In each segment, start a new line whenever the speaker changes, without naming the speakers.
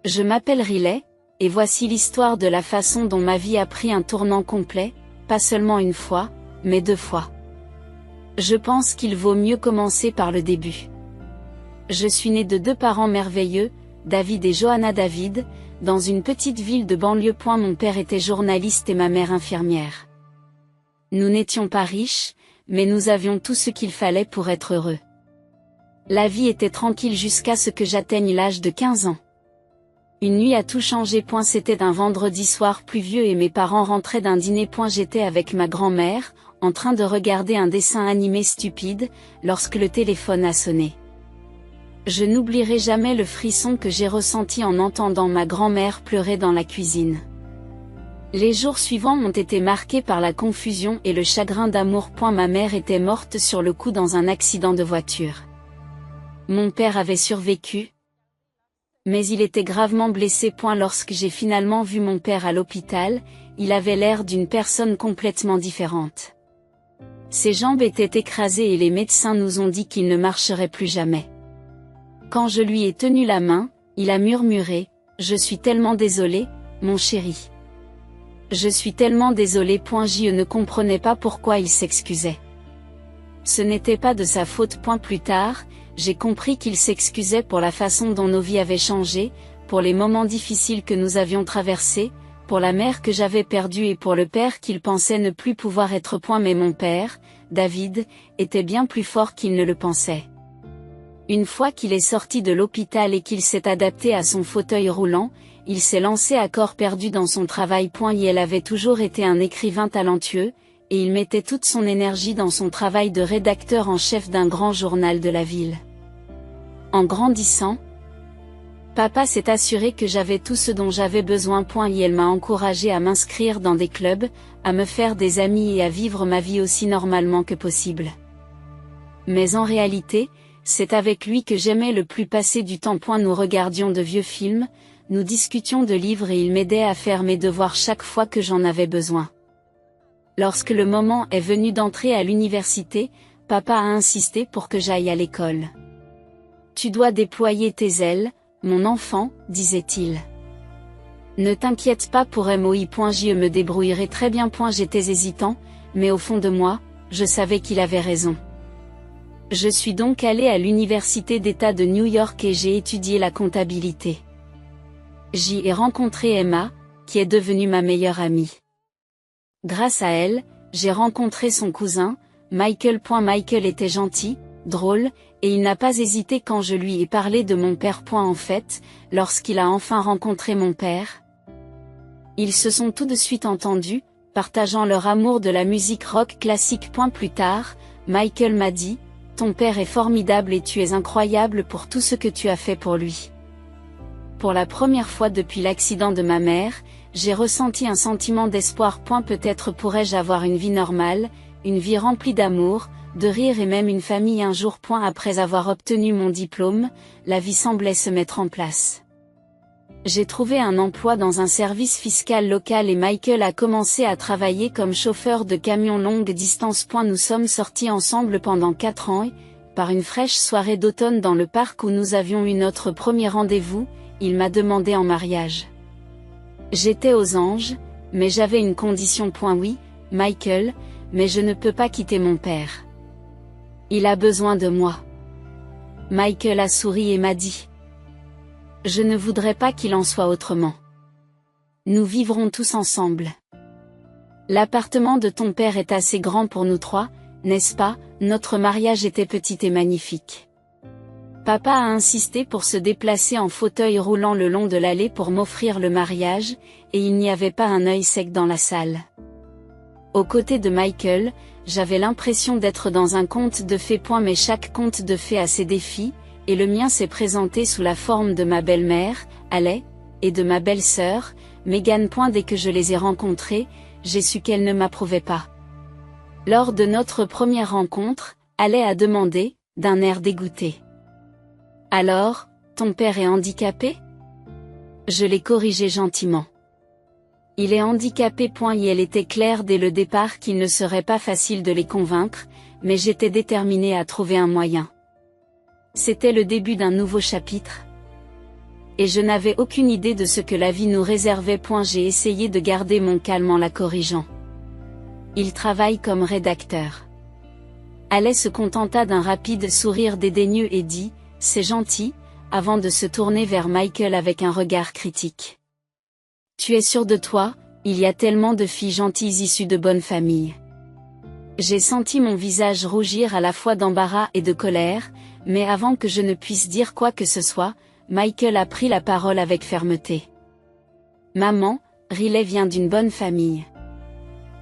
Je m'appelle Riley, et voici l'histoire de la façon dont ma vie a pris un tournant complet, pas seulement une fois, mais 2 fois. Je pense qu'il vaut mieux commencer par le début. Je suis née de 2 parents merveilleux, David et Johanna David, dans une petite ville de banlieue. Mon père était journaliste et ma mère infirmière. Nous n'étions pas riches, mais nous avions tout ce qu'il fallait pour être heureux. La vie était tranquille jusqu'à ce que j'atteigne l'âge de 15 ans. Une nuit a tout changé. C'était un vendredi soir pluvieux et mes parents rentraient d'un dîner. J'étais avec ma grand-mère, en train de regarder un dessin animé stupide, lorsque le téléphone a sonné. Je n'oublierai jamais le frisson que j'ai ressenti en entendant ma grand-mère pleurer dans la cuisine. Les jours suivants ont été marqués par la confusion et le chagrin d'amour. Ma mère était morte sur le coup dans un accident de voiture. Mon père avait survécu, mais il était gravement blessé. Lorsque j'ai finalement vu mon père à l'hôpital, il avait l'air d'une personne complètement différente. Ses jambes étaient écrasées et les médecins nous ont dit qu'il ne marcherait plus jamais. Quand je lui ai tenu la main, il a murmuré « Je suis tellement désolé, mon chéri. Je suis tellement désolé. » Je ne comprenais pas pourquoi il s'excusait. Ce n'était pas de sa faute. Plus tard, j'ai compris qu'il s'excusait pour la façon dont nos vies avaient changé, pour les moments difficiles que nous avions traversés, pour la mère que j'avais perdue et pour le père qu'il pensait ne plus pouvoir être. Mais mon père, David, était bien plus fort qu'il ne le pensait. Une fois qu'il est sorti de l'hôpital et qu'il s'est adapté à son fauteuil roulant, il s'est lancé à corps perdu dans son travail. Il avait toujours été un écrivain talentueux, et il mettait toute son énergie dans son travail de rédacteur en chef d'un grand journal de la ville. En grandissant, papa s'est assuré que j'avais tout ce dont j'avais besoin. Il m'a encouragé à m'inscrire dans des clubs, à me faire des amis et à vivre ma vie aussi normalement que possible. Mais en réalité, c'est avec lui que j'aimais le plus passer du temps. Nous regardions de vieux films, nous discutions de livres et il m'aidait à faire mes devoirs chaque fois que j'en avais besoin. Lorsque le moment est venu d'entrer à l'université, papa a insisté pour que j'aille à l'école. « Tu dois déployer tes ailes, mon enfant, disait-il. Ne t'inquiète pas pour MOI. Je me débrouillerai très bien. J'étais hésitant, mais au fond de moi, je savais qu'il avait raison. Je suis donc allé à l'université d'État de New York et j'ai étudié la comptabilité. J'y ai rencontré Emma, qui est devenue ma meilleure amie. Grâce à elle, j'ai rencontré son cousin, Michael. Michael était gentil, drôle, et il n'a pas hésité quand je lui ai parlé de mon père. En fait, lorsqu'il a enfin rencontré mon père, ils se sont tout de suite entendus, partageant leur amour de la musique rock classique. Plus tard, Michael m'a dit « Ton père est formidable et tu es incroyable pour tout ce que tu as fait pour lui. » Pour la première fois depuis l'accident de ma mère, j'ai ressenti un sentiment d'espoir. Peut-être pourrais-je avoir une vie normale, une vie remplie d'amour, de rire et même une famille un jour. Après avoir obtenu mon diplôme, la vie semblait se mettre en place. J'ai trouvé un emploi dans un service fiscal local et Michael a commencé à travailler comme chauffeur de camion longue distance. Nous sommes sortis ensemble pendant 4 ans et, par une fraîche soirée d'automne dans le parc où nous avions eu notre premier rendez-vous, il m'a demandé en mariage. J'étais aux anges, mais j'avais une condition. Oui, Michael, mais je ne peux pas quitter mon père. Il a besoin de moi. Michael a souri et m'a dit « Je ne voudrais pas qu'il en soit autrement. Nous vivrons tous ensemble. L'appartement de ton père est assez grand pour nous 3, n'est-ce pas ?» Notre mariage était petit et magnifique. Papa a insisté pour se déplacer en fauteuil roulant le long de l'allée pour m'offrir le mariage, et il n'y avait pas un œil sec dans la salle. Aux côtés de Michael, j'avais l'impression d'être dans un conte de fées. Mais chaque conte de fées a ses défis, et le mien s'est présenté sous la forme de ma belle-mère, Haley, et de ma belle-sœur, Megan. Dès que je les ai rencontrées, j'ai su qu'elles ne m'approuvaient pas. Lors de notre première rencontre, Haley a demandé, d'un air dégoûté. « Alors, ton père est handicapé ?» Je l'ai corrigé gentiment. « Il est handicapé. » Et elle était claire dès le départ qu'il ne serait pas facile de les convaincre, mais j'étais déterminée à trouver un moyen. C'était le début d'un nouveau chapitre. Et je n'avais aucune idée de ce que la vie nous réservait. J'ai essayé de garder mon calme en la corrigeant. Il travaille comme rédacteur. Alec se contenta d'un rapide sourire dédaigneux et dit « C'est gentil », avant de se tourner vers Michael avec un regard critique. « Tu es sûr de toi, il y a tellement de filles gentilles issues de bonnes familles. » J'ai senti mon visage rougir à la fois d'embarras et de colère, mais avant que je ne puisse dire quoi que ce soit, Michael a pris la parole avec fermeté. « Maman, Riley vient d'une bonne famille.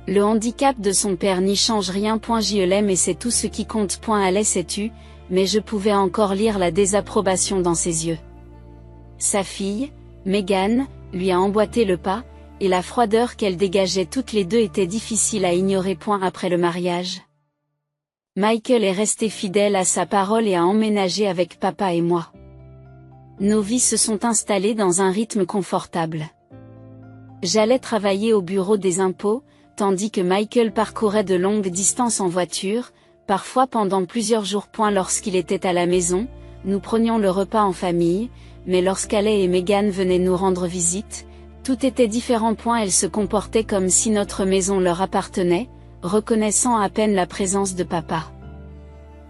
Le handicap de son père n'y change rien. Je l'aime et c'est tout ce qui compte. Alec sais-tu, mais je pouvais encore lire la désapprobation dans ses yeux. Sa fille, Megan, lui a emboîté le pas, et la froideur qu'elle dégageait toutes les deux était difficile à ignorer. Après le mariage, Michael est resté fidèle à sa parole et a emménagé avec papa et moi. Nos vies se sont installées dans un rythme confortable. J'allais travailler au bureau des impôts, tandis que Michael parcourait de longues distances en voiture, parfois pendant plusieurs jours. Lorsqu'il était à la maison, nous prenions le repas en famille, mais lorsqu'Alec et Megan venaient nous rendre visite, tout était différent. Elles se comportaient comme si notre maison leur appartenait, reconnaissant à peine la présence de papa.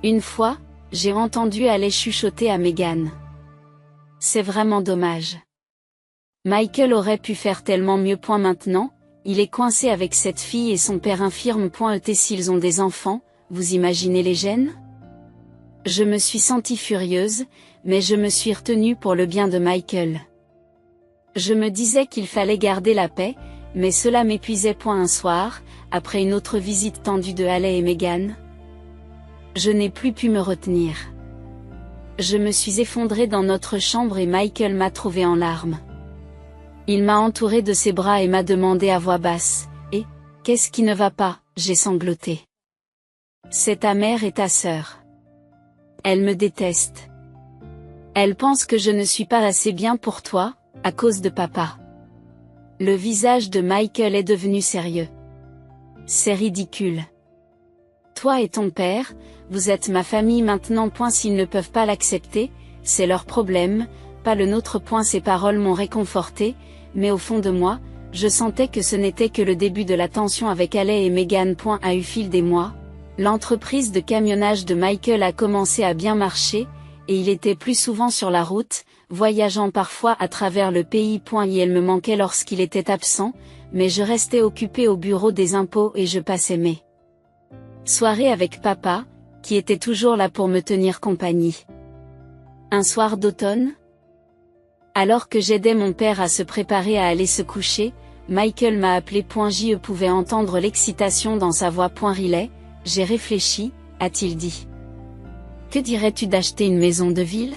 Une fois, j'ai entendu Alec chuchoter à Megan. « C'est vraiment dommage. Michael aurait pu faire tellement mieux. Maintenant, il est coincé avec cette fille et son père infirme. S'ils ont des enfants, vous imaginez les gênes ?» Je me suis sentie furieuse, mais je me suis retenue pour le bien de Michael. Je me disais qu'il fallait garder la paix, mais cela m'épuisait. Un soir, après une autre visite tendue de Alec et Megan, je n'ai plus pu me retenir. Je me suis effondrée dans notre chambre et Michael m'a trouvée en larmes. Il m'a entourée de ses bras et m'a demandé à voix basse « Et, qu'est-ce qui ne va pas ?» J'ai sangloté. « C'est ta mère et ta sœur. Elle me déteste. Elle pense que je ne suis pas assez bien pour toi, à cause de papa. » Le visage de Michael est devenu sérieux. « C'est ridicule. Toi et ton père, vous êtes ma famille maintenant. S'ils ne peuvent pas l'accepter, c'est leur problème, pas le nôtre. Ces paroles m'ont réconforté, mais au fond de moi, je sentais que ce n'était que le début de la tension avec Alec et Megan. À eu fil des mois, l'entreprise de camionnage de Michael a commencé à bien marcher, et il était plus souvent sur la route, voyageant parfois à travers le pays. Elle me manquait lorsqu'il était absent, mais je restais occupée au bureau des impôts et je passais mes soirées avec papa, qui était toujours là pour me tenir compagnie. Un soir d'automne, alors que j'aidais mon père à se préparer à aller se coucher, Michael m'a appelé. Je pouvais entendre l'excitation dans sa voix. Riley, j'ai réfléchi, a-t-il dit. Que dirais-tu d'acheter une maison de ville?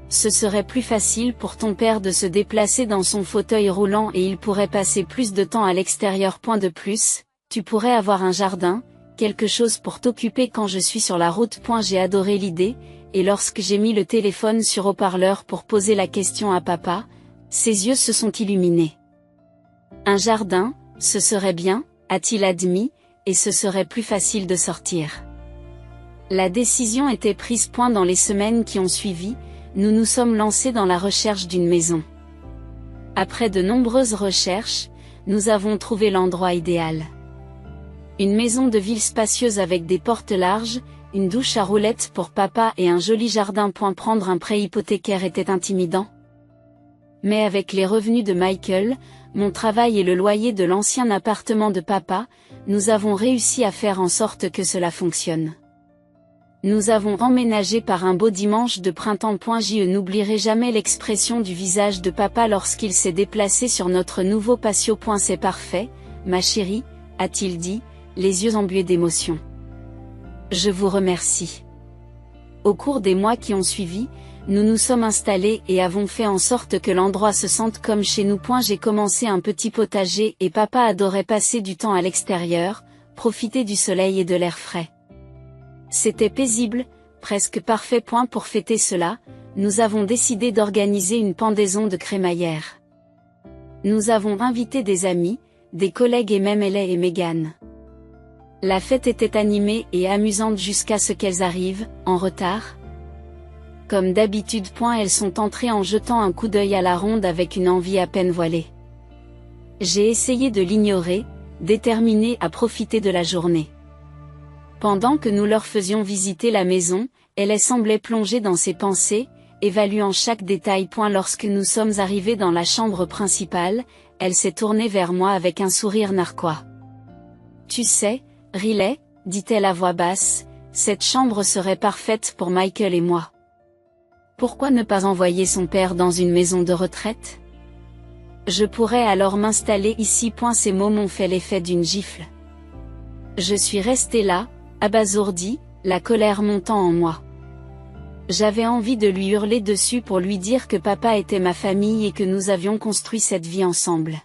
Ce serait plus facile pour ton père de se déplacer dans son fauteuil roulant et il pourrait passer plus de temps à l'extérieur. De plus, tu pourrais avoir un jardin, quelque chose pour t'occuper quand je suis sur la route. J'ai adoré l'idée, et lorsque j'ai mis le téléphone sur haut-parleur pour poser la question à papa, ses yeux se sont illuminés. Un jardin, ce serait bien, a-t-il admis, et ce serait plus facile de sortir. La décision était prise. Dans les semaines qui ont suivi, nous nous sommes lancés dans la recherche d'une maison. Après de nombreuses recherches, nous avons trouvé l'endroit idéal. Une maison de ville spacieuse avec des portes larges, une douche à roulettes pour papa et un joli jardin. Prendre un prêt hypothécaire était intimidant. Mais avec les revenus de Michael, mon travail et le loyer de l'ancien appartement de papa, nous avons réussi à faire en sorte que cela fonctionne. Nous avons emménagé par un beau dimanche de printemps. Je n'oublierai jamais l'expression du visage de papa lorsqu'il s'est déplacé sur notre nouveau patio. C'est parfait, ma chérie, a-t-il dit, les yeux embués d'émotion. Je vous remercie. Au cours des mois qui ont suivi, nous nous sommes installés et avons fait en sorte que l'endroit se sente comme chez nous. J'ai commencé un petit potager et papa adorait passer du temps à l'extérieur, profiter du soleil et de l'air frais. C'était paisible, presque parfait. Pour fêter cela, nous avons décidé d'organiser une pendaison de crémaillère. Nous avons invité des amis, des collègues et même Alec et Megan. La fête était animée et amusante jusqu'à ce qu'elles arrivent, en retard. Comme d'habitude. Elles sont entrées en jetant un coup d'œil à la ronde avec une envie à peine voilée. J'ai essayé de l'ignorer, déterminée à profiter de la journée. Pendant que nous leur faisions visiter la maison, elle semblait plongée dans ses pensées, évaluant chaque détail. Lorsque nous sommes arrivés dans la chambre principale, elle s'est tournée vers moi avec un sourire narquois. Tu sais, Riley, dit-elle à voix basse, cette chambre serait parfaite pour Michael et moi. Pourquoi ne pas envoyer son père dans une maison de retraite? Je pourrais alors m'installer ici. Ces mots m'ont fait l'effet d'une gifle. Je suis restée là, abasourdie, la colère montant en moi. J'avais envie de lui hurler dessus pour lui dire que papa était ma famille et que nous avions construit cette vie ensemble.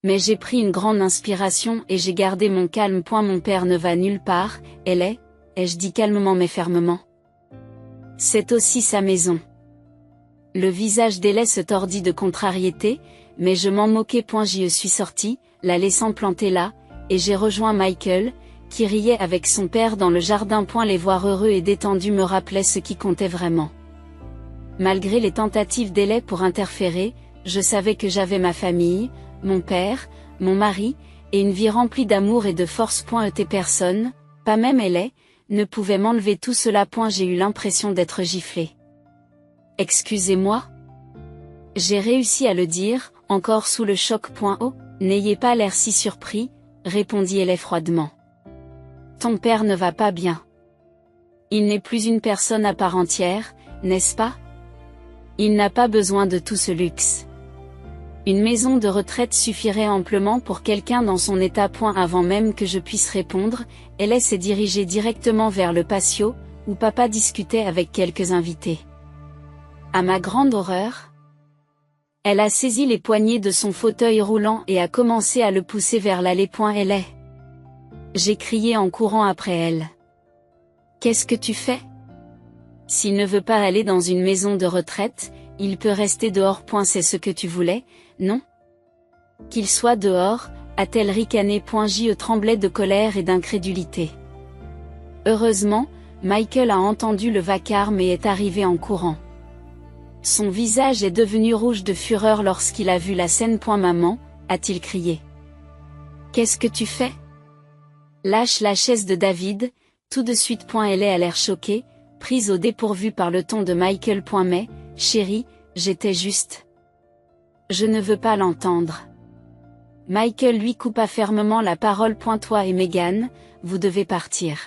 Mais j'ai pris une grande inspiration et j'ai gardé mon calme. Mon père ne va nulle part, ai-je dit calmement mais fermement. C'est aussi sa maison. Le visage d'Elle se tordit de contrariété, mais je m'en moquais. J'y suis sortie, la laissant plantée là, et j'ai rejoint Michael, qui riait avec son père dans le jardin. Les voir heureux et détendus me rappelait ce qui comptait vraiment. Malgré les tentatives d'Elle pour interférer, je savais que j'avais ma famille, mon père, mon mari, et une vie remplie d'amour et de force. Personne, pas même Elle, ne pouvait m'enlever tout cela. J'ai eu l'impression d'être giflée. Excusez-moi? J'ai réussi à le dire, encore sous le choc. Oh, n'ayez pas l'air si surpris, répondit Elle froidement. Ton père ne va pas bien. Il n'est plus une personne à part entière, n'est-ce pas? Il n'a pas besoin de tout ce luxe. Une maison de retraite suffirait amplement pour quelqu'un dans son état. Avant même que je puisse répondre, Elle s'est dirigée directement vers le patio, où papa discutait avec quelques invités. À ma grande horreur, elle a saisi les poignées de son fauteuil roulant et a commencé à le pousser vers l'allée. J'ai crié en courant après elle. Qu'est-ce que tu fais? S'il ne veut pas aller dans une maison de retraite, il peut rester dehors. C'est ce que tu voulais, non? Qu'il soit dehors, a-t-elle ricané. Je tremblais de colère et d'incrédulité. Heureusement, Michael a entendu le vacarme et est arrivé en courant. Son visage est devenu rouge de fureur lorsqu'il a vu la scène. Maman, a-t-il crié. Qu'est-ce que tu fais? Lâche la chaise de David, tout de suite. Elle a l'air choquée, prise au dépourvu par le ton de Michael. Mais, chérie, j'étais juste. Je ne veux pas l'entendre. Michael lui coupa fermement la parole. Toi et Megan, vous devez partir.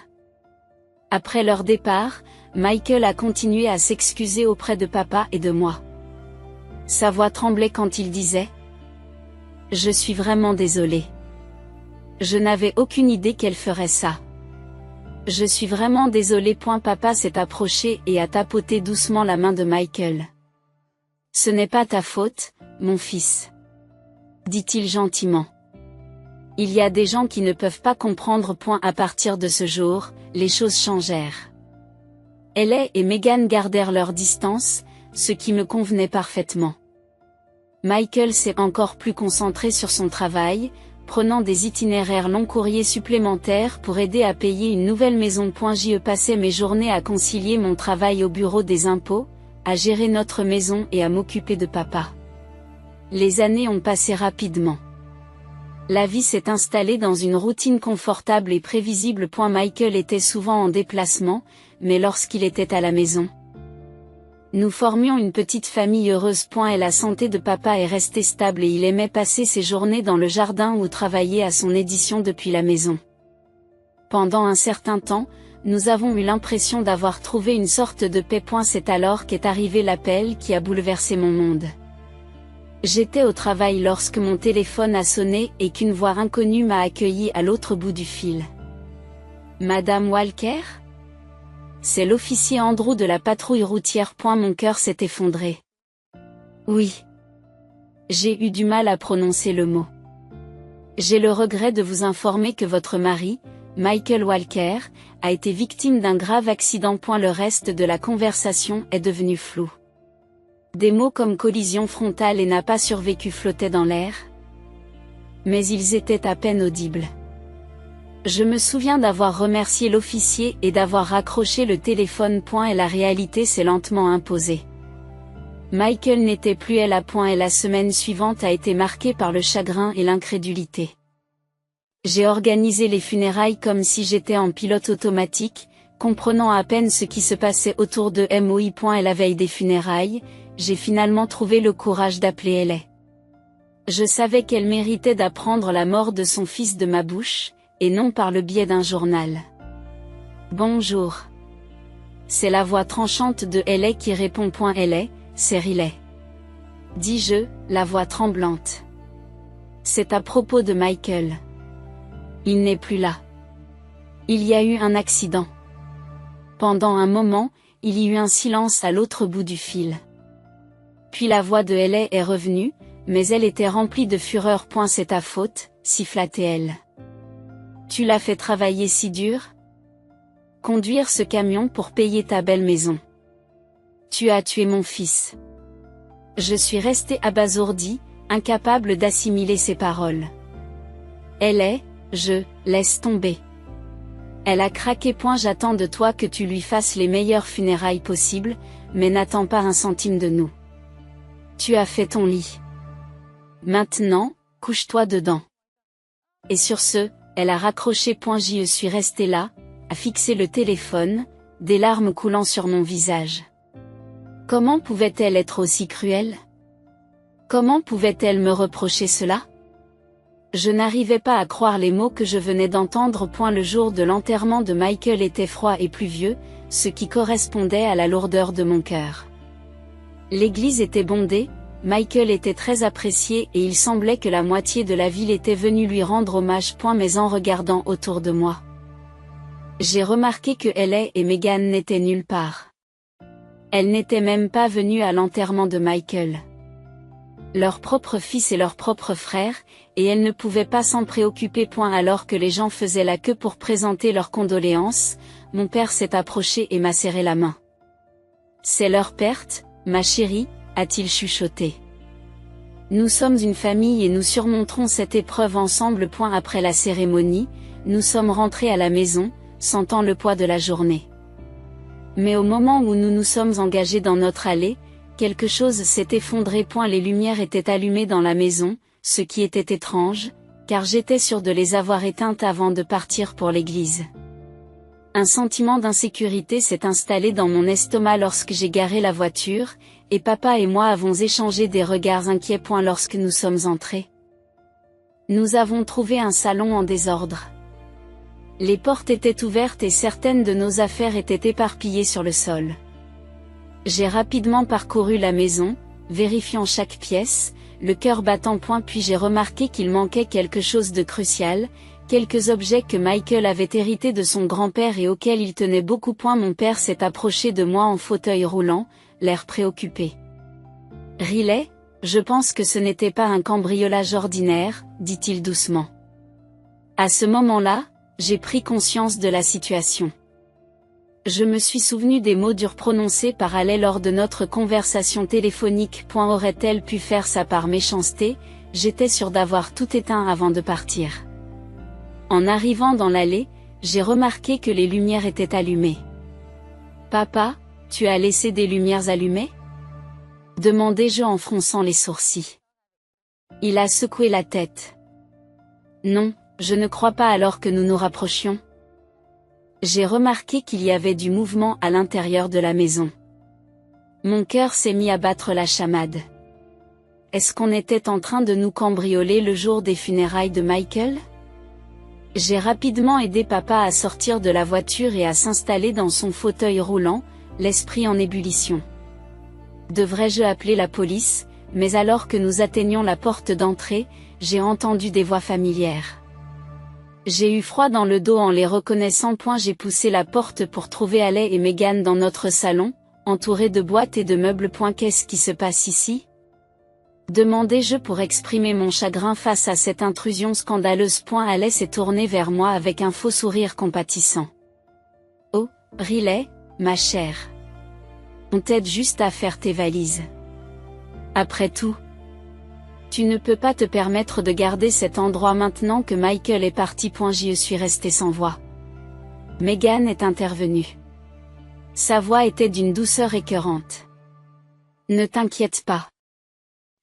Après leur départ, Michael a continué à s'excuser auprès de papa et de moi. Sa voix tremblait quand il disait « Je suis vraiment désolé. Je n'avais aucune idée qu'elle ferait ça. Je suis vraiment désolé. » Papa s'est approché et a tapoté doucement la main de Michael. « Ce n'est pas ta faute, mon fils. » dit-il gentiment. « Il y a des gens qui ne peuvent pas comprendre. » À partir de ce jour, les choses changèrent. Elle et Megan gardèrent leur distance, ce qui me convenait parfaitement. Michael s'est encore plus concentré sur son travail, prenant des itinéraires long courriers supplémentaires pour aider à payer une nouvelle maison. J'y passais mes journées à concilier mon travail au bureau des impôts, à gérer notre maison et à m'occuper de papa. Les années ont passé rapidement. La vie s'est installée dans une routine confortable et prévisible. Michael était souvent en déplacement, mais lorsqu'il était à la maison, nous formions une petite famille heureuse. Et la santé de papa est restée stable et il aimait passer ses journées dans le jardin ou travailler à son édition depuis la maison. Pendant un certain temps, nous avons eu l'impression d'avoir trouvé une sorte de paix. C'est alors qu'est arrivé l'appel qui a bouleversé mon monde. J'étais au travail lorsque mon téléphone a sonné et qu'une voix inconnue m'a accueilli à l'autre bout du fil. Madame Walker? C'est l'officier Andrew de la patrouille routière. Mon cœur s'est effondré. Oui. J'ai eu du mal à prononcer le mot. J'ai le regret de vous informer que votre mari, Michael Walker, a été victime d'un grave accident. Le reste de la conversation est devenu flou. Des mots comme collision frontale et n'a pas survécu flottaient dans l'air. Mais ils étaient à peine audibles. Je me souviens d'avoir remercié l'officier et d'avoir raccroché le téléphone. Et la réalité s'est lentement imposée. Michael n'était plus là. Et la semaine suivante a été marquée par le chagrin et l'incrédulité. J'ai organisé les funérailles comme si j'étais en pilote automatique, comprenant à peine ce qui se passait autour de moi. Et la veille des funérailles, j'ai finalement trouvé le courage d'appeler Ellie. Je savais qu'elle méritait d'apprendre la mort de son fils de ma bouche, et non par le biais d'un journal. Bonjour. C'est la voix tranchante de Ellie qui répond. Ellie, c'est Riley. Dis-je, la voix tremblante. C'est à propos de Michael. Il n'est plus là. Il y a eu un accident. Pendant un moment, il y eut un silence à l'autre bout du fil. Puis la voix de Ellie est revenue, mais elle était remplie de fureur. C'est ta faute, siffla-t-elle. Tu l'as fait travailler si dur? Conduire ce camion pour payer ta belle maison. Tu as tué mon fils. Je suis resté abasourdi, incapable d'assimiler ses paroles. Laisse tomber. Elle a craqué. J'attends de toi que tu lui fasses les meilleures funérailles possibles, mais n'attends pas un centime de nous. Tu as fait ton lit. Maintenant, couche-toi dedans. Et sur ce, elle a raccroché. Je suis resté là, à fixer le téléphone, des larmes coulant sur mon visage. Comment pouvait-elle être aussi cruelle? Comment pouvait-elle me reprocher cela? Je n'arrivais pas à croire les mots que je venais d'entendre. Le jour de l'enterrement de Michael était froid et pluvieux, ce qui correspondait à la lourdeur de mon cœur. L'église était bondée, Michael était très apprécié et il semblait que la moitié de la ville était venue lui rendre hommage. Mais en regardant autour de moi, j'ai remarqué que Ellie et Megan n'étaient nulle part. Elles n'étaient même pas venues à l'enterrement de Michael. Leur propre fils et leur propre frère, et elles ne pouvaient pas s'en préoccuper. Alors que les gens faisaient la queue pour présenter leurs condoléances, mon père s'est approché et m'a serré la main. C'est leur perte, ma chérie, a-t-il chuchoté. Nous sommes une famille et nous surmonterons cette épreuve ensemble. Après la cérémonie, nous sommes rentrés à la maison, sentant le poids de la journée. Mais au moment où nous nous sommes engagés dans notre allée, quelque chose s'est effondré. Les lumières étaient allumées dans la maison, ce qui était étrange, car j'étais sûr de les avoir éteintes avant de partir pour l'église. Un sentiment d'insécurité s'est installé dans mon estomac lorsque j'ai garé la voiture, et papa et moi avons échangé des regards inquiets. Lorsque nous sommes entrés, nous avons trouvé un salon en désordre. Les portes étaient ouvertes et certaines de nos affaires étaient éparpillées sur le sol. J'ai rapidement parcouru la maison, vérifiant chaque pièce, le cœur battant. Puis j'ai remarqué qu'il manquait quelque chose de crucial, quelques objets que Michael avait hérités de son grand-père et auxquels il tenait beaucoup. Mon père s'est approché de moi en fauteuil roulant, l'air préoccupé. Riley, je pense que ce n'était pas un cambriolage ordinaire, dit-il doucement. À ce moment-là, j'ai pris conscience de la situation. Je me suis souvenu des mots durs prononcés par Ellie lors de notre conversation téléphonique. Aurait-elle pu faire ça par méchanceté? J'étais sûr d'avoir tout éteint avant de partir. En arrivant dans l'allée, j'ai remarqué que les lumières étaient allumées. Papa, tu as laissé des lumières allumées? Demandai-je en fronçant les sourcils. Il a secoué la tête. Non, je ne crois pas. Alors que nous nous rapprochions, j'ai remarqué qu'il y avait du mouvement à l'intérieur de la maison. Mon cœur s'est mis à battre la chamade. Est-ce qu'on était en train de nous cambrioler le jour des funérailles de Michael? J'ai rapidement aidé papa à sortir de la voiture et à s'installer dans son fauteuil roulant, l'esprit en ébullition. Devrais-je appeler la police? Mais alors que nous atteignions la porte d'entrée, j'ai entendu des voix familières. J'ai eu froid dans le dos en les reconnaissant. J'ai poussé la porte pour trouver Ellie et Megan dans notre salon, entourés de boîtes et de meubles. Qu'est-ce qui se passe ici? Demandai-je pour exprimer mon chagrin face à cette intrusion scandaleuse. Ellie s'est tournée vers moi avec un faux sourire compatissant. Oh, Riley, ma chère. On t'aide juste à faire tes valises. Après tout, Tu ne peux pas te permettre de garder cet endroit maintenant que Michael est parti. Je suis restée sans voix. Meghan est intervenue. Sa voix était d'une douceur écœurante. Ne t'inquiète pas.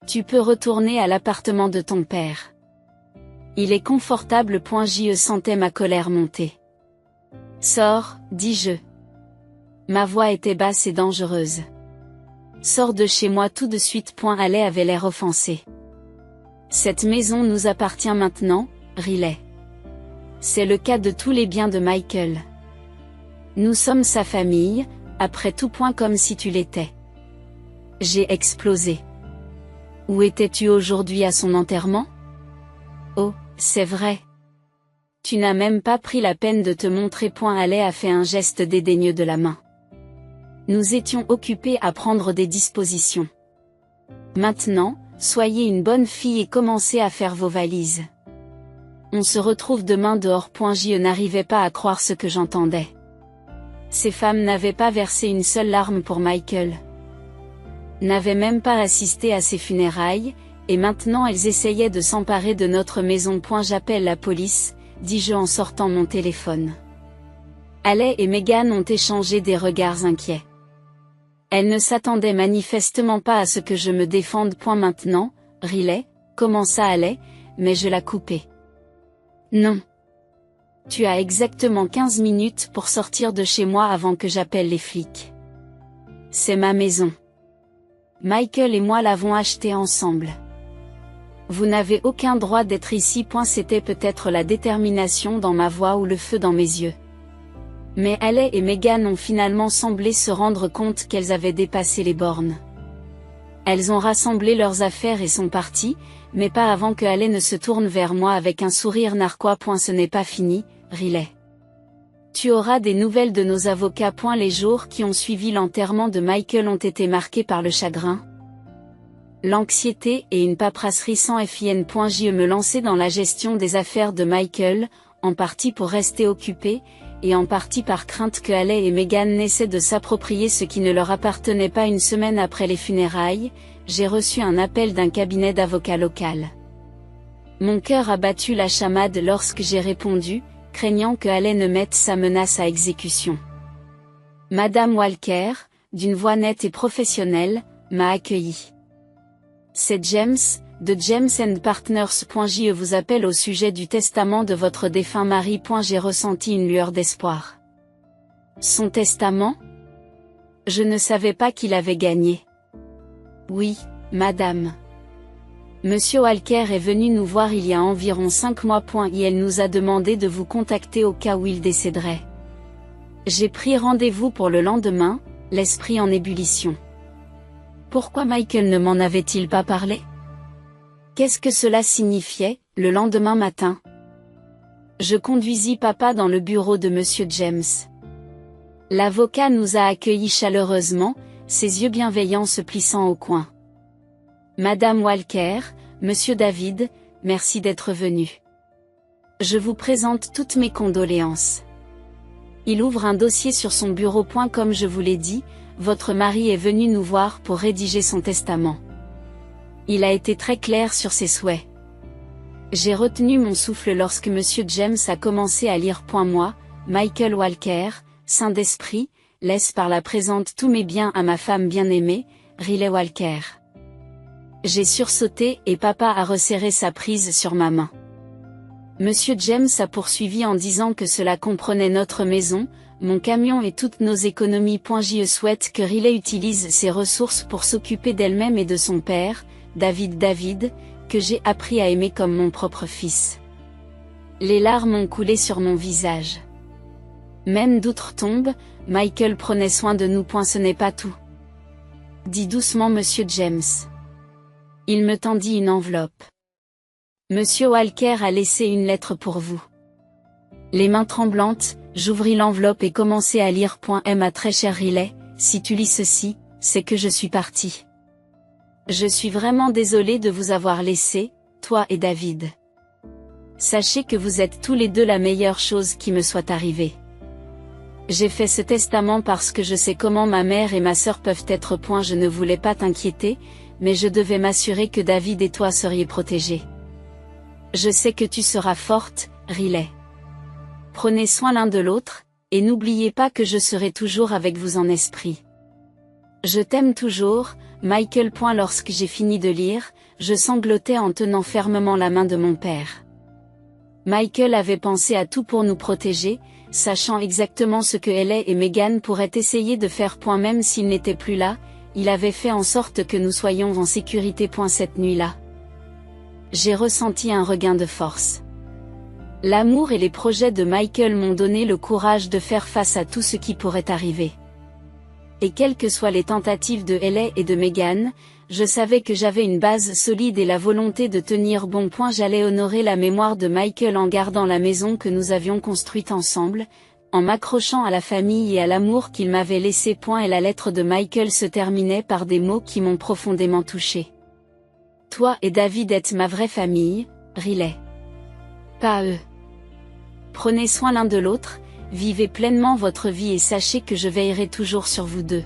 Tu peux retourner à l'appartement de ton père. Il est confortable. Je sentais ma colère monter. Sors, dis-je. Ma voix était basse et dangereuse. Sors de chez moi tout de suite. Haley avait l'air offensé. Cette maison nous appartient maintenant, Riley. C'est le cas de tous les biens de Michael. Nous sommes sa famille, après tout. Comme si tu l'étais. J'ai explosé. Où étais-tu aujourd'hui à son enterrement? Oh, c'est vrai. Tu n'as même pas pris la peine de te montrer. Haley a fait un geste dédaigneux de la main. Nous étions occupés à prendre des dispositions. Maintenant, soyez une bonne fille et commencez à faire vos valises. On se retrouve demain dehors. Je n'arrivais pas à croire ce que j'entendais. Ces femmes n'avaient pas versé une seule larme pour Michael. N'avaient même pas assisté à ses funérailles, et maintenant elles essayaient de s'emparer de notre maison. J'appelle la police, dis-je en sortant mon téléphone. Haley et Meghan ont échangé des regards inquiets. Elles ne s'attendaient manifestement pas à ce que je me défende. Maintenant, Riley, commença Haley, mais je la coupai. Non. Tu as exactement 15 minutes pour sortir de chez moi avant que j'appelle les flics. C'est ma maison. Michael et moi l'avons achetée ensemble. Vous n'avez aucun droit d'être ici. C'était peut-être la détermination dans ma voix ou le feu dans mes yeux. Mais Haley et Meghan ont finalement semblé se rendre compte qu'elles avaient dépassé les bornes. Elles ont rassemblé leurs affaires et sont parties, mais pas avant que Haley ne se tourne vers moi avec un sourire narquois. Ce n'est pas fini, Riley. Tu auras des nouvelles de nos avocats. Les jours qui ont suivi l'enterrement de Michael ont été marqués par le chagrin, l'anxiété et une paperasserie sans fin. Je me lançais dans la gestion des affaires de Michael, en partie pour rester occupé, et en partie par crainte que Haley et Meghan n'essaient de s'approprier ce qui ne leur appartenait pas. Une semaine après les funérailles, j'ai reçu un appel d'un cabinet d'avocats local. Mon cœur a battu la chamade lorsque j'ai répondu, craignant que Haley ne mette sa menace à exécution. Madame Walker, d'une voix nette et professionnelle, m'a accueilli. C'est James, de James & Partners. Je vous appelle au sujet du testament de votre défunt mari. J'ai ressenti une lueur d'espoir. Son testament? Je ne savais pas qu'il avait gagné. Oui, madame. Monsieur Walker est venu nous voir il y a environ 5 mois. Et elle nous a demandé de vous contacter au cas où il décéderait. J'ai pris rendez-vous pour le lendemain, l'esprit en ébullition. Pourquoi Michael ne m'en avait-il pas parlé? Qu'est-ce que cela signifiait, le lendemain matin? Je conduisis papa dans le bureau de Monsieur James. L'avocat nous a accueillis chaleureusement, ses yeux bienveillants se plissant au coin. Madame Walker, Monsieur David, merci d'être venu. Je vous présente toutes mes condoléances. Il ouvre un dossier sur son bureau. Comme je vous l'ai dit, votre mari est venu nous voir pour rédiger son testament. Il a été très clair sur ses souhaits. J'ai retenu mon souffle lorsque Monsieur James a commencé à lire. Moi, Michael Walker, saint d'esprit, laisse par la présente tous mes biens à ma femme bien-aimée, Riley Walker. J'ai sursauté et papa a resserré sa prise sur ma main. Monsieur James a poursuivi en disant que cela comprenait notre maison, mon camion et toutes nos économies. Je souhaite que Riley utilise ses ressources pour s'occuper d'elle-même et de son père, David, que j'ai appris à aimer comme mon propre fils. Les larmes ont coulé sur mon visage. Même d'outre-tombe, Michael prenait soin de nous. Ce n'est pas tout. Dit doucement Monsieur James. Il me tendit une enveloppe. Monsieur Walker a laissé une lettre pour vous. Les mains tremblantes, j'ouvris l'enveloppe et commençai à lire. Ma très chère Riley, si tu lis ceci, c'est que je suis partie. Je suis vraiment désolée de vous avoir laissé, toi et David. Sachez que vous êtes tous les deux la meilleure chose qui me soit arrivée. J'ai fait ce testament parce que je sais comment ma mère et ma sœur peuvent être. Je ne voulais pas t'inquiéter, mais je devais m'assurer que David et toi seriez protégés. Je sais que tu seras forte, Riley. Prenez soin l'un de l'autre, et n'oubliez pas que je serai toujours avec vous en esprit. Je t'aime toujours, Michael. Lorsque j'ai fini de lire, je sanglotais en tenant fermement la main de mon père. Michael avait pensé à tout pour nous protéger, sachant exactement ce que Hailey et Meghan pourraient essayer de faire. Même s'il n'était plus là, il avait fait en sorte que nous soyons en sécurité. Cette nuit-là, j'ai ressenti un regain de force. L'amour et les projets de Michael m'ont donné le courage de faire face à tout ce qui pourrait arriver. Et quelles que soient les tentatives de Hailey et de Meghan, je savais que j'avais une base solide et la volonté de tenir bon. J'allais honorer la mémoire de Michael en gardant la maison que nous avions construite ensemble, en m'accrochant à la famille et à l'amour qu'il m'avait laissé. Et la lettre de Michael se terminait par des mots qui m'ont profondément touchée. Toi et David êtes ma vraie famille, Riley. Pas eux. Prenez soin l'un de l'autre, vivez pleinement votre vie et sachez que je veillerai toujours sur vous deux.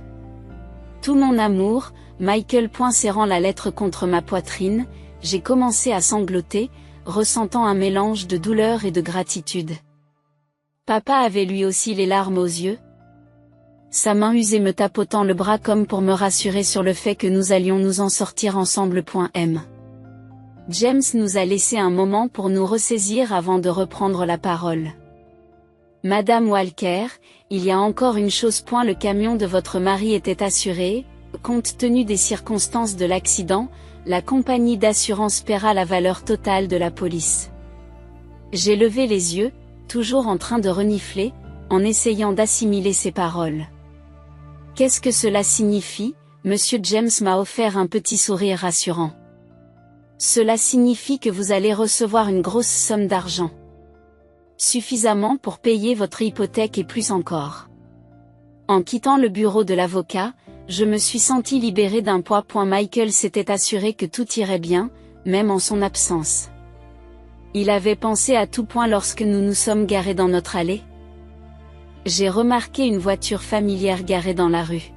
Tout mon amour, Michael. Serrant la lettre contre ma poitrine, j'ai commencé à sangloter, ressentant un mélange de douleur et de gratitude. Papa avait lui aussi les larmes aux yeux. Sa main usée me tapotant le bras comme pour me rassurer sur le fait que nous allions nous en sortir ensemble. James nous a laissé un moment pour nous ressaisir avant de reprendre la parole. Madame Walker, il y a encore une chose. Le camion de votre mari était assuré. Compte tenu des circonstances de l'accident, la compagnie d'assurance paiera la valeur totale de la police. J'ai levé les yeux, toujours en train de renifler, en essayant d'assimiler ces paroles. Qu'est-ce que cela signifie? Monsieur James m'a offert un petit sourire rassurant. Cela signifie que vous allez recevoir une grosse somme d'argent. Suffisamment pour payer votre hypothèque et plus encore. En quittant le bureau de l'avocat, je me suis senti libérée d'un poids. Michael s'était assuré que tout irait bien, même en son absence. Il avait pensé à tout. Lorsque nous nous sommes garés dans notre allée, j'ai remarqué une voiture familière garée dans la rue.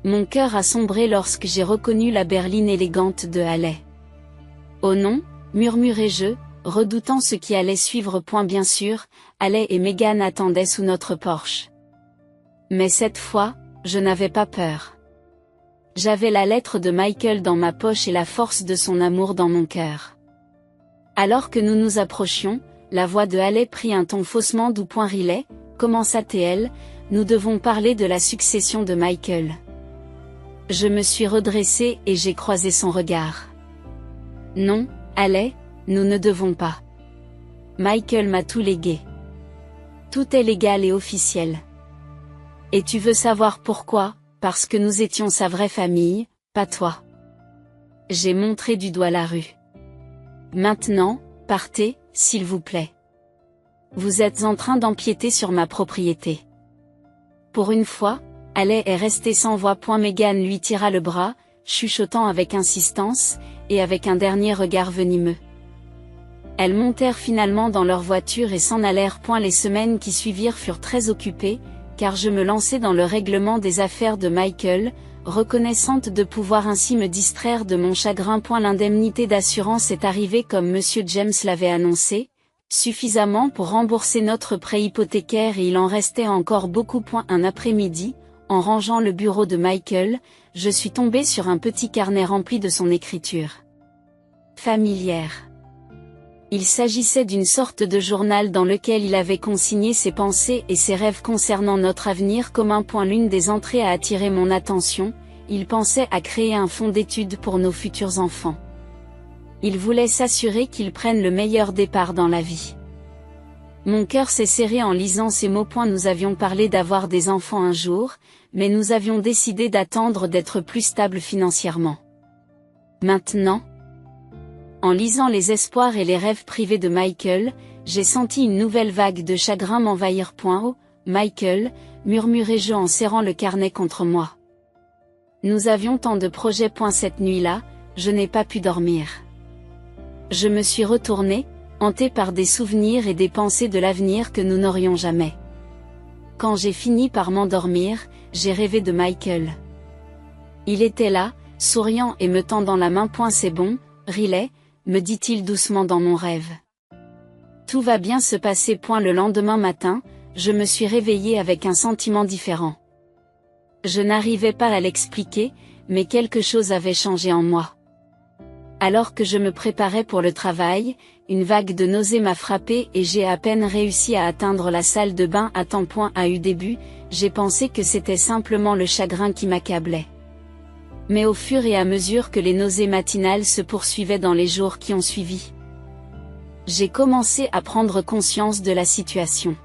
Mon cœur a sombré lorsque j'ai reconnu la berline élégante de Hailey. Oh non, murmurai-je, redoutant ce qui allait suivre. Bien sûr, Hailey et Meghan attendaient sous notre porche. Mais cette fois, je n'avais pas peur. J'avais la lettre de Michael dans ma poche et la force de son amour dans mon cœur. Alors que nous nous approchions, la voix de Hailey prit un ton faussement doux. Riley, commença-t-elle, nous devons parler de la succession de Michael. Je me suis redressée et j'ai croisé son regard. Non, Hailey, nous ne devons pas. Michael m'a tout légué. Tout est légal et officiel. Et tu veux savoir pourquoi? Parce que nous étions sa vraie famille, pas toi. J'ai montré du doigt la rue. Maintenant, partez, s'il vous plaît. Vous êtes en train d'empiéter sur ma propriété. Pour une fois, Hailey est restée sans voix. Meghan lui tira le bras, chuchotant avec insistance, et avec un dernier regard venimeux. Elles montèrent finalement dans leur voiture et s'en allèrent. Les semaines qui suivirent furent très occupées, car je me lançais dans le règlement des affaires de Michael, reconnaissante de pouvoir ainsi me distraire de mon chagrin. L'indemnité d'assurance est arrivée comme Monsieur James l'avait annoncé, suffisamment pour rembourser notre prêt hypothécaire et il en restait encore beaucoup. Un après-midi, en rangeant le bureau de Michael, je suis tombée sur un petit carnet rempli de son écriture familière. Il s'agissait d'une sorte de journal dans lequel il avait consigné ses pensées et ses rêves concernant notre avenir commun. L'une des entrées a attiré mon attention, il pensait à créer un fonds d'études pour nos futurs enfants. Il voulait s'assurer qu'ils prennent le meilleur départ dans la vie. Mon cœur s'est serré en lisant ces mots. Nous avions parlé d'avoir des enfants un jour, mais nous avions décidé d'attendre d'être plus stables financièrement. Maintenant, en lisant les espoirs et les rêves privés de Michael, j'ai senti une nouvelle vague de chagrin m'envahir. Oh, Michael, murmurai-je en serrant le carnet contre moi. Nous avions tant de projets. Cette nuit-là, je n'ai pas pu dormir. Je me suis retournée, hantée par des souvenirs et des pensées de l'avenir que nous n'aurions jamais. Quand j'ai fini par m'endormir, j'ai rêvé de Michael. Il était là, souriant et me tendant la main. C'est bon, Riley, me dit-il doucement dans mon rêve. Tout va bien se passer. Le lendemain matin, je me suis réveillée avec un sentiment différent. Je n'arrivais pas à l'expliquer, mais quelque chose avait changé en moi. Alors que je me préparais pour le travail, une vague de nausées m'a frappée et j'ai à peine réussi à atteindre la salle de bain à temps. Au début, j'ai pensé que c'était simplement le chagrin qui m'accablait. Mais au fur et à mesure que les nausées matinales se poursuivaient dans les jours qui ont suivi, j'ai commencé à prendre conscience de la situation.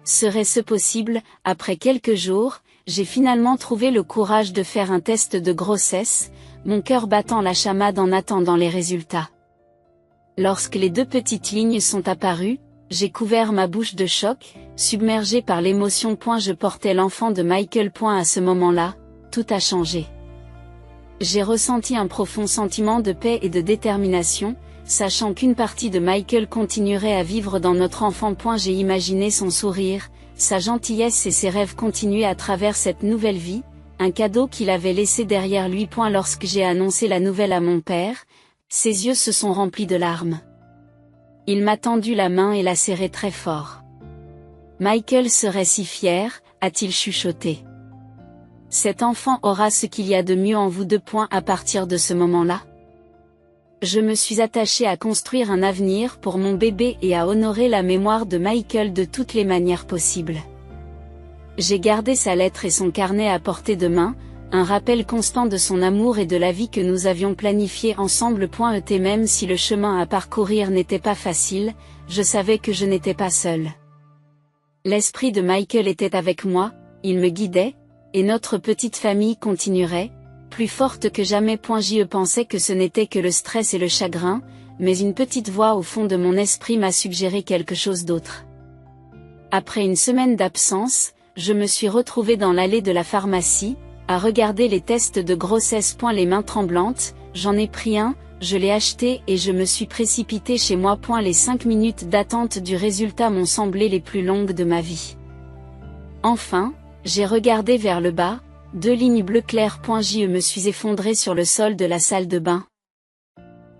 Serait-ce possible? Après quelques jours, j'ai finalement trouvé le courage de faire un test de grossesse, mon cœur battant la chamade en attendant les résultats. Lorsque les 2 petites lignes sont apparues, j'ai couvert ma bouche de choc, submergé par l'émotion. Je portais l'enfant de Michael. À ce moment-là, tout a changé. J'ai ressenti un profond sentiment de paix et de détermination, sachant qu'une partie de Michael continuerait à vivre dans notre enfant. J'ai imaginé son sourire, sa gentillesse et ses rêves continuer à travers cette nouvelle vie, un cadeau qu'il avait laissé derrière lui. Lorsque j'ai annoncé la nouvelle à mon père, ses yeux se sont remplis de larmes. Il m'a tendu la main et l'a serrée très fort. Michael serait si fier, a-t-il chuchoté. Cet enfant aura ce qu'il y a de mieux en vous. À partir de ce moment-là, je me suis attachée à construire un avenir pour mon bébé et à honorer la mémoire de Michael de toutes les manières possibles. J'ai gardé sa lettre et son carnet à portée de main, un rappel constant de son amour et de la vie que nous avions planifiée ensemble. Même si le chemin à parcourir n'était pas facile, je savais que je n'étais pas seule. L'esprit de Michael était avec moi, il me guidait, et notre petite famille continuerait, plus forte que jamais. J'y pensais que ce n'était que le stress et le chagrin, mais une petite voix au fond de mon esprit m'a suggéré quelque chose d'autre. Après une semaine d'absence, je me suis retrouvée dans l'allée de la pharmacie, à regarder les tests de grossesse. Les mains tremblantes, j'en ai pris un, je l'ai acheté et je me suis précipitée chez moi. Les 5 minutes d'attente du résultat m'ont semblé les plus longues de ma vie. Enfin, j'ai regardé vers le bas, 2 lignes bleu clair. Je me suis effondrée sur le sol de la salle de bain.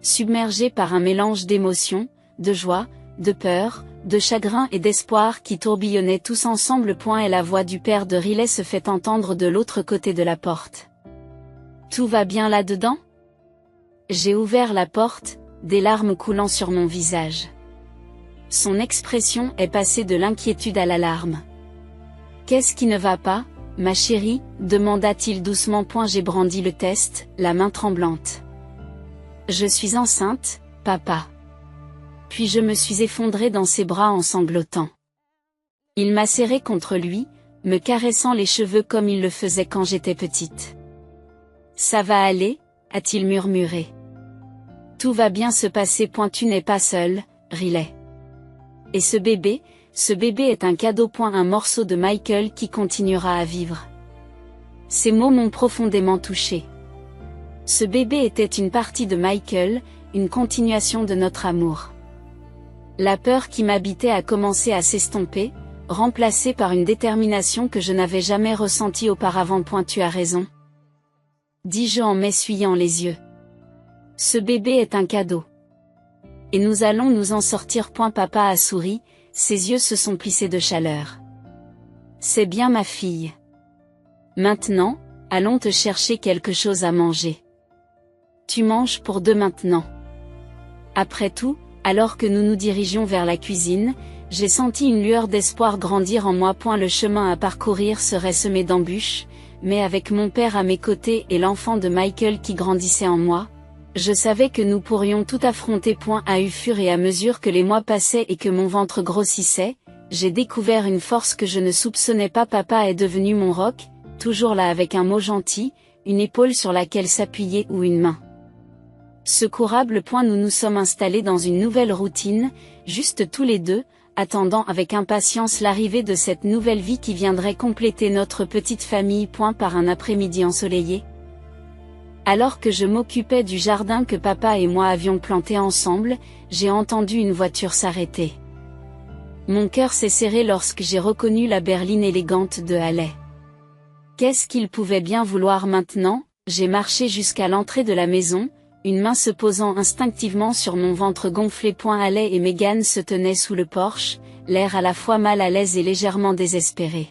Submergée par un mélange d'émotions, de joie, de peur, de chagrin et d'espoir qui tourbillonnaient tous ensemble. Et la voix du père de Riley se fait entendre de l'autre côté de la porte. Tout va bien là-dedans? J'ai ouvert la porte, des larmes coulant sur mon visage. Son expression est passée de l'inquiétude à l'alarme. Qu'est-ce qui ne va pas, ma chérie? Demanda-t-il doucement. J'ai brandi le test, la main tremblante. Je suis enceinte, papa. Puis je me suis effondrée dans ses bras en sanglotant. Il m'a serrée contre lui, me caressant les cheveux comme il le faisait quand j'étais petite. Ça va aller, a-t-il murmuré. Tout va bien se passer. Tu n'es pas seule, Riley. Et ce bébé est un cadeau. Un morceau de Michael qui continuera à vivre. Ces mots m'ont profondément touchée. Ce bébé était une partie de Michael, une continuation de notre amour. La peur qui m'habitait a commencé à s'estomper, remplacée par une détermination que je n'avais jamais ressentie auparavant. Tu as raison, dis-je en m'essuyant les yeux. Ce bébé est un cadeau. Et nous allons nous en sortir. Papa a souri, ses yeux se sont plissés de chaleur. C'est bien ma fille. Maintenant, allons te chercher quelque chose à manger. Tu manges pour 2 maintenant. Après tout, alors que nous nous dirigions vers la cuisine, j'ai senti une lueur d'espoir grandir en moi. Le chemin à parcourir serait semé d'embûches, mais avec mon père à mes côtés et l'enfant de Michael qui grandissait en moi, je savais que nous pourrions tout affronter. Au fur et à mesure que les mois passaient et que mon ventre grossissait, j'ai découvert une force que je ne soupçonnais pas. Papa est devenu mon roc, toujours là avec un mot gentil, une épaule sur laquelle s'appuyer ou une main. Secourable. Nous nous sommes installés dans une nouvelle routine, juste tous les deux, attendant avec impatience l'arrivée de cette nouvelle vie qui viendrait compléter notre petite famille. Par un après-midi ensoleillé, alors que je m'occupais du jardin que papa et moi avions planté ensemble, j'ai entendu une voiture s'arrêter. Mon cœur s'est serré lorsque j'ai reconnu la berline élégante de Haley. Qu'est-ce qu'il pouvait bien vouloir maintenant, J'ai marché jusqu'à l'entrée de la maison, une main se posant instinctivement sur mon ventre gonflé. Haley et Meghan se tenaient sous le porche, l'air à la fois mal à l'aise et légèrement désespéré.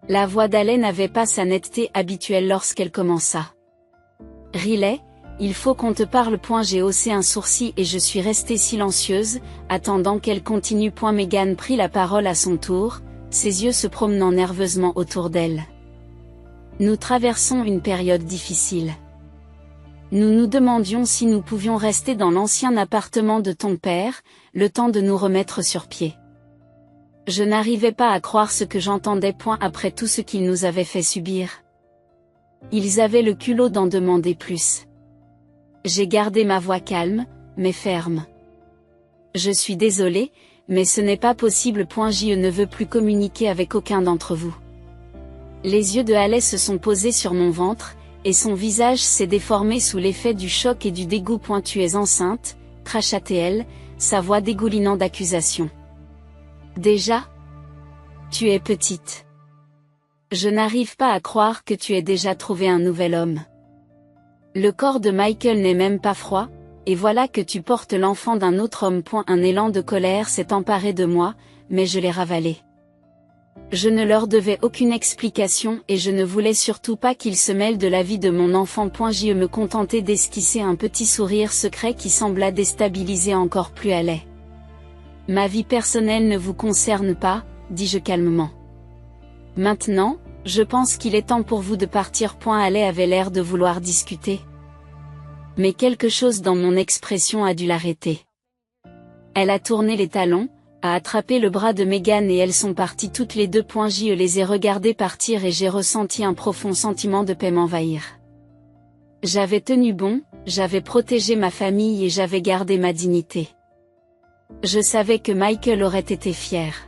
La voix d'Haley n'avait pas sa netteté habituelle lorsqu'elle commença. « Riley, il faut qu'on te parle. » J'ai haussé un sourcil et je suis restée silencieuse, attendant qu'elle continue. Meghan prit la parole à son tour, ses yeux se promenant nerveusement autour d'elle. « Nous traversons une période difficile. Nous nous demandions si nous pouvions rester dans l'ancien appartement de ton père, le temps de nous remettre sur pied. Je n'arrivais pas à croire ce que j'entendais. Après tout ce qu'ils nous avaient fait subir. Ils avaient le culot d'en demander plus. » J'ai gardé ma voix calme, mais ferme. « Je suis désolée, mais ce n'est pas possible. Je ne veux plus communiquer avec aucun d'entre vous. » Les yeux de Haley se sont posés sur mon ventre, et son visage s'est déformé sous l'effet du choc et du dégoût. « Tu es enceinte, » cracha-t-elle, sa voix dégoulinant d'accusation. « Déjà ? Tu es petite. Je n'arrive pas à croire que tu aies déjà trouvé un nouvel homme. Le corps de Michael n'est même pas froid, et voilà que tu portes l'enfant d'un autre homme. Un élan de colère s'est emparé de moi, mais je l'ai ravalé. Je ne leur devais aucune explication et je ne voulais surtout pas qu'ils se mêlent de la vie de mon enfant. Je me contentais d'esquisser un petit sourire secret qui sembla déstabiliser encore plus Haley. « Ma vie personnelle ne vous concerne pas, » dis-je calmement. « Maintenant, je pense qu'il est temps pour vous de partir. » Haley avait l'air de vouloir discuter. Mais quelque chose dans mon expression a dû l'arrêter. Elle a tourné les talons, a attrapé le bras de Meghan et elles sont parties toutes les deux. Je les ai regardées partir et j'ai ressenti un profond sentiment de paix m'envahir. J'avais tenu bon, j'avais protégé ma famille et j'avais gardé ma dignité. Je savais que Michael aurait été fier.